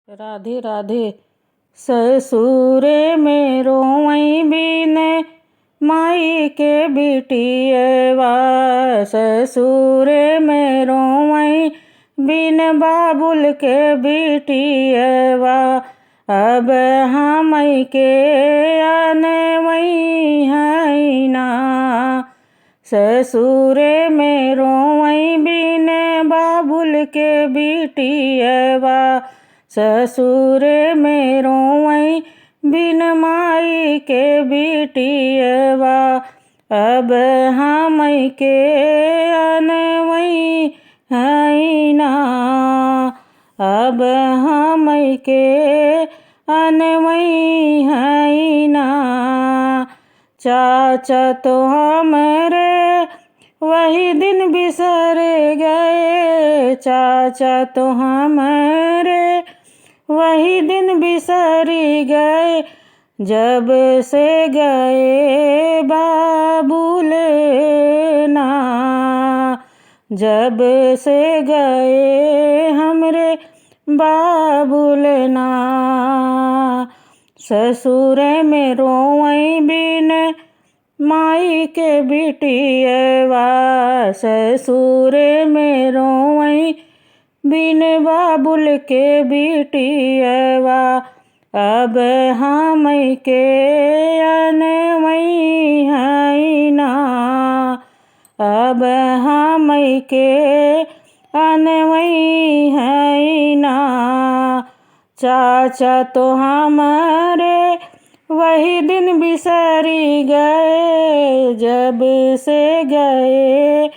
राधे राधे। ससुरे में रोवई बिन माई के बिटियवा, ससुरे में रोवई बिन बाबुल के बिटियवा। अब हम के अनवई है ना, ससुरे में रोवई बिन बाबुल के बिटियवा। ससुरे में रोवई बिन माई के बिटियवा। अब हम के अनवई है ना, अब हम के अनवई है ना। चाचा तो हमरे वही दिन बिसर गए, चाचा तो हमारे वही दिन बिसर गए। जब से गए बाबुल ना, जब से गए हमरे बाबुल ना। ससुर में रोवई बिन माई के बिटियवा, ससुर में रोवई बिन बाबुल के बिटियवा। अब हम के अनवई है ना, अब हम के अनवई है ना। चाचा तो हमारे वही दिन बिसरी गए, जब से गए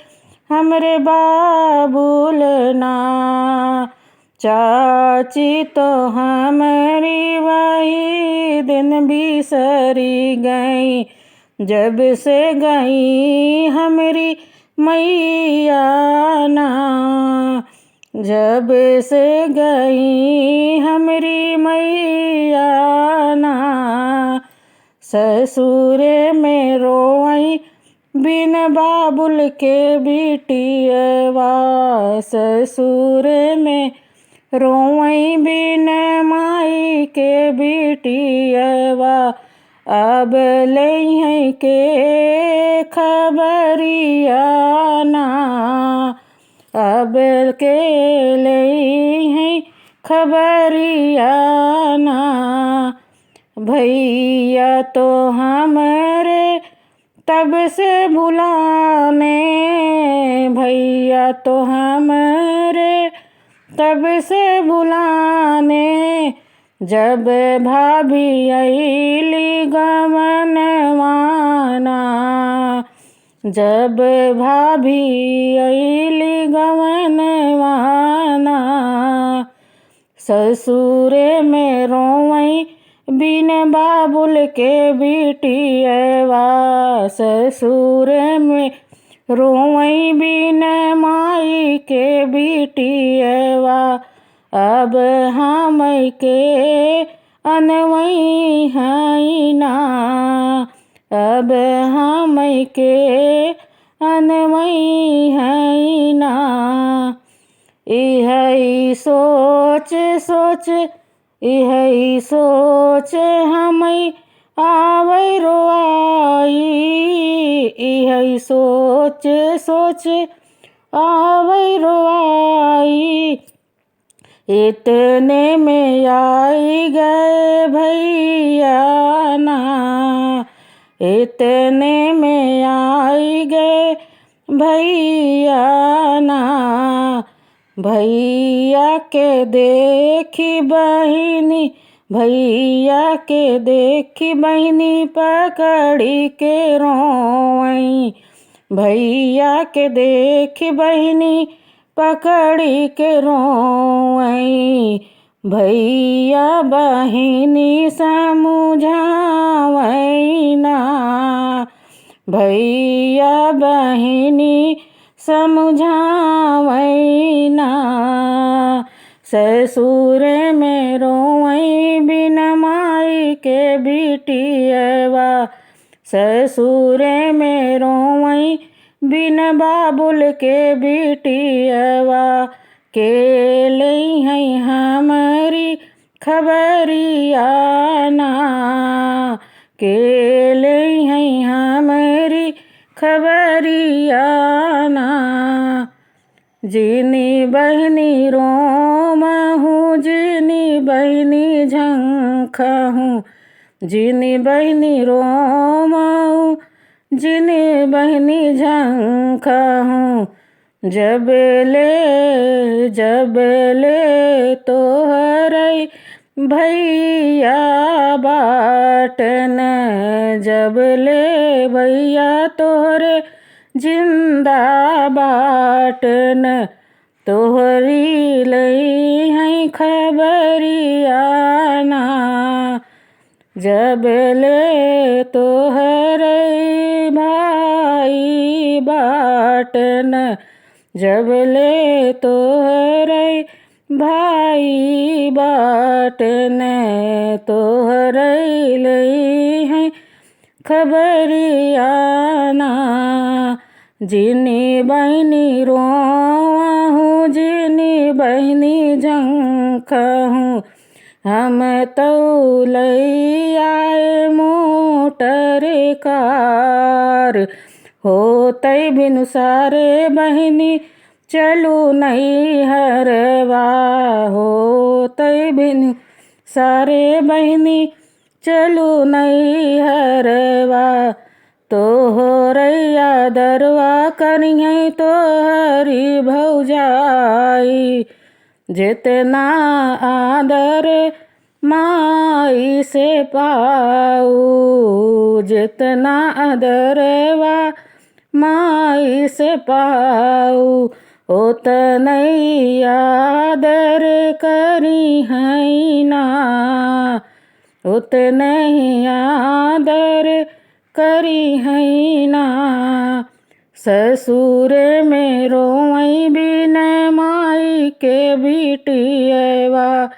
हमरे बाबुल ना। चाची तो हमारी वही दिन बिसरी गई, जब से गई हमरी मैया ना, जब से गई हमरी मैया ना। ससुर में रोवई बिन बाबुल के बिटियवा, ससुर में रोवई बिन माई के बिटियवा। अब लई के खबरिया ना, अब के लई खबरिया ना। भैया तो हमारे तब से बुलाने, भैया तो हमारे तब से बुलाने। जब भाभी अइली गवनवाना, जब भाभी अइली गवनवाना। ससुर में रोवई बिन बाबुल के बिटियवा, ससुर में रोवई बिन माई के बिटियवा। अब हम के अनवई है ना, अब हम के अनवई है ना। इहई सोच सोच, इहई सोच हमें आवै रोआई, इहई सोच सोच आवै रोआई। इतने में आई गए भैया ना, इतने में आई गए भैया ना। भैया के देखी बहिनी, भैया के देखी बहिनी पकड़ी के रोवई, भैया के देखी बहिनी पकड़ी के रोवई। भैया बहिनी समझावई ना, भैया बहिनी समझावई ना। ससुर में रोवई बिन माई के बिटियवा, ससुर में रोवई बिन बाबुल के बिटियवा। के लई हमारी खबरियाना के ले हैं हमारी खबरियाना। जिनी बहनी रोम हूँ जिनी बहनी झंख हूँ, जिनी बहनी रोम हूँ जिनी बहनी झंख हूँ। जब ले तोहरै भैया बाटन, जब ले भैया तोहरे जिंदा बाटन। तोहरी लई हैं खबरियाना, जब ले तोहरे भाई बाटन, जब ले तोहरे भाई बाटन। तोहरे लई हैं खबरियाना, जिनी बहनी रोहूँ जिनी बहनी झंख हूँ। हम तो लई आए मोटर कार, होतै बिनु सारे बहनी चलू नहीं हरवा। होतै बिनु सारे बहनी चलू नहीं हरवा। तोहरैया दरवा करियै तोहरी भौजाई, जितना आदर माई से पाऊ, जितना आदरवा माई से पाऊ। उतनै आदर करी है ना, उतनै आदर करी है ना। ससुर में रोई बिन माई के बिटियवा,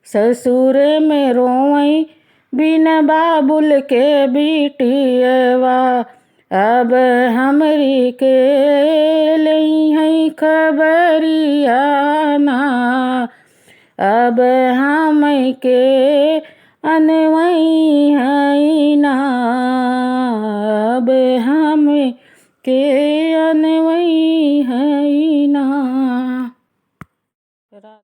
ससुर में रोई बिन बाबुल के बिटियवा। अब हमरी के लई हैं खबरियाना, अब हम के अनवई हैं ना, अब हम के अनवई हैं।